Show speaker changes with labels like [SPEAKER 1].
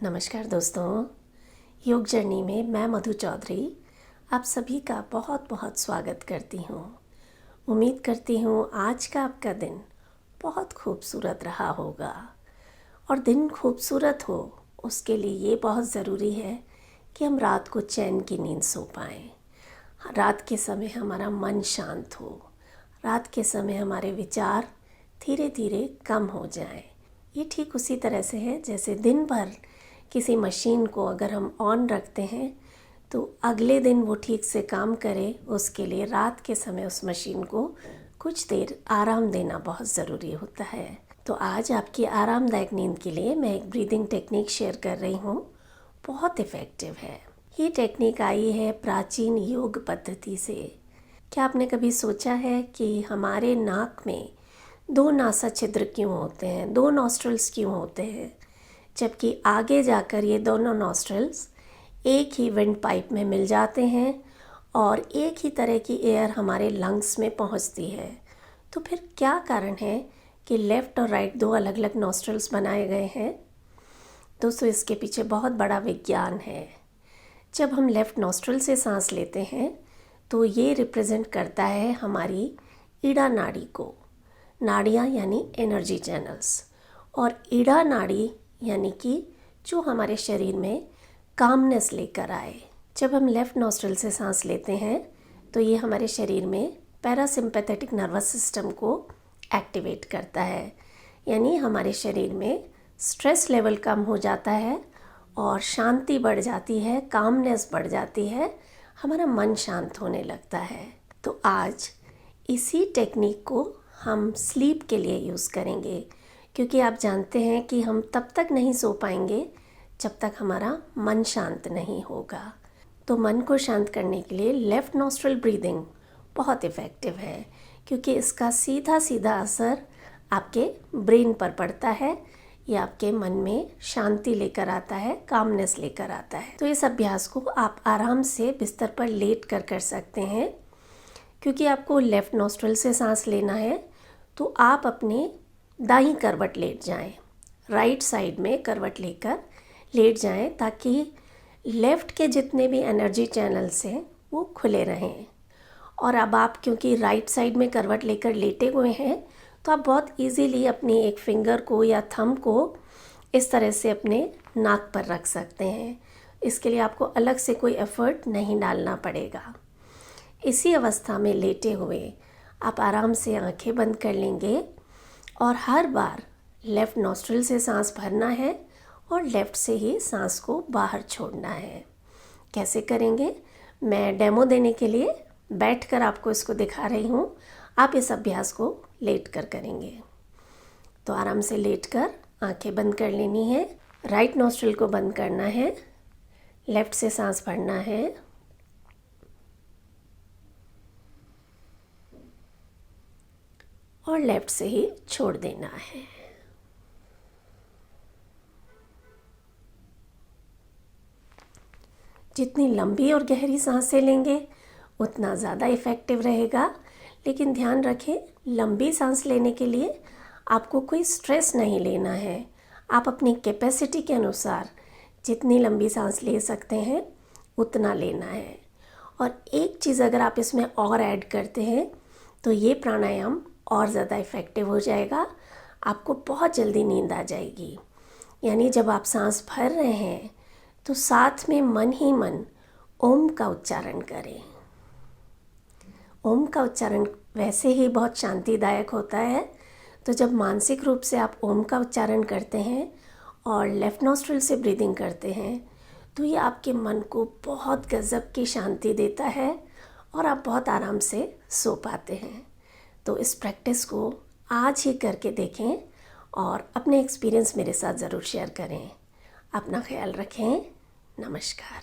[SPEAKER 1] नमस्कार दोस्तों, योग जर्नी में मैं मधु चौधरी आप सभी का बहुत बहुत स्वागत करती हूँ। उम्मीद करती हूँ आज का आपका दिन बहुत खूबसूरत रहा होगा। और दिन खूबसूरत हो उसके लिए ये बहुत ज़रूरी है कि हम रात को चैन की नींद सो पाएँ। रात के समय हमारा मन शांत हो, रात के समय हमारे विचार धीरे धीरे कम हो जाएं। ये ठीक उसी तरह से है जैसे दिन भर किसी मशीन को अगर हम ऑन रखते हैं तो अगले दिन वो ठीक से काम करे, उसके लिए रात के समय उस मशीन को कुछ देर आराम देना बहुत ज़रूरी होता है। तो आज आपकी आरामदायक नींद के लिए मैं एक ब्रीदिंग टेक्निक शेयर कर रही हूँ, बहुत इफ़ेक्टिव है। ये टेक्निक आई है प्राचीन योग पद्धति से। क्या आपने कभी सोचा है कि हमारे नाक में दो नासा छिद्र क्यों होते हैं, दो नॉस्ट्रल्स क्यों होते हैं, जबकि आगे जाकर ये दोनों नॉस्ट्रल्स एक ही विंड पाइप में मिल जाते हैं और एक ही तरह की एयर हमारे लंग्स में पहुंचती है। तो फिर क्या कारण है कि लेफ़्ट और राइट दो अलग अलग नॉस्ट्रल्स बनाए गए हैं? दोस्तों, इसके पीछे बहुत बड़ा विज्ञान है। जब हम लेफ़्ट नॉस्ट्रल से सांस लेते हैं तो ये रिप्रेजेंट करता है हमारी ईड़ा नाड़ी को। नाड़ियाँ यानी एनर्जी चैनल्स, और ईड़ा नाड़ी यानी कि जो हमारे शरीर में कामनेस लेकर आए। जब हम लेफ़्ट नॉस्ट्रल से सांस लेते हैं तो ये हमारे शरीर में पैरासिम्पैथेटिक नर्वस सिस्टम को एक्टिवेट करता है, यानी हमारे शरीर में स्ट्रेस लेवल कम हो जाता है और शांति बढ़ जाती है, कामनेस बढ़ जाती है, हमारा मन शांत होने लगता है। तो आज इसी टेक्निक को हम स्लीप के लिए यूज़ करेंगे, क्योंकि आप जानते हैं कि हम तब तक नहीं सो पाएंगे जब तक हमारा मन शांत नहीं होगा। तो मन को शांत करने के लिए लेफ़्ट नॉस्ट्रल ब्रीदिंग बहुत इफ़ेक्टिव है, क्योंकि इसका सीधा सीधा असर आपके ब्रेन पर पड़ता है। ये आपके मन में शांति लेकर आता है, कामनेस लेकर आता है। तो इस अभ्यास को आप आराम से बिस्तर पर लेट कर सकते हैं। क्योंकि आपको लेफ़्ट नॉस्ट्रल से सांस लेना है तो आप अपने दाईं करवट लेट जाएं, राइट साइड में करवट लेकर लेट जाएं, ताकि लेफ़्ट के जितने भी एनर्जी चैनल्स हैं वो खुले रहें। और अब आप क्योंकि राइट साइड में करवट लेकर लेटे हुए हैं तो आप बहुत इजीली अपनी एक फिंगर को या थंब को इस तरह से अपने नाक पर रख सकते हैं। इसके लिए आपको अलग से कोई एफ़र्ट नहीं डालना पड़ेगा। इसी अवस्था में लेटे हुए आप आराम से आंखें बंद कर लेंगे और हर बार लेफ़्ट नॉस्ट्रल से सांस भरना है और लेफ़्ट से ही सांस को बाहर छोड़ना है। कैसे करेंगे, मैं डेमो देने के लिए बैठकर आपको इसको दिखा रही हूँ। आप इस अभ्यास को लेटकर करेंगे। तो आराम से लेटकर आंखें बंद कर लेनी है, राइट नॉस्ट्रल को बंद करना है, लेफ़्ट से सांस भरना है और लेफ़्ट से ही छोड़ देना है। जितनी लंबी और गहरी सांसें लेंगे उतना ज़्यादा इफ़ेक्टिव रहेगा। लेकिन ध्यान रखें, लंबी सांस लेने के लिए आपको कोई स्ट्रेस नहीं लेना है। आप अपनी कैपेसिटी के अनुसार जितनी लंबी सांस ले सकते हैं उतना लेना है। और एक चीज़ अगर आप इसमें और ऐड करते हैं तो ये प्राणायाम और ज़्यादा इफ़ेक्टिव हो जाएगा। आपको बहुत जल्दी नींद आ जाएगी। यानी जब आप सांस भर रहे हैं तो साथ में मन ही मन ओम का उच्चारण करें। ओम का उच्चारण वैसे ही बहुत शांतिदायक होता है। तो जब मानसिक रूप से आप ओम का उच्चारण करते हैं और लेफ़्ट नॉस्ट्रल से ब्रीदिंग करते हैं तो ये आपके मन को बहुत गज़ब की शांति देता है और आप बहुत आराम से सो पाते हैं। तो इस प्रैक्टिस को आज ही करके देखें और अपने एक्सपीरियंस मेरे साथ ज़रूर शेयर करें। अपना ख्याल रखें। नमस्कार।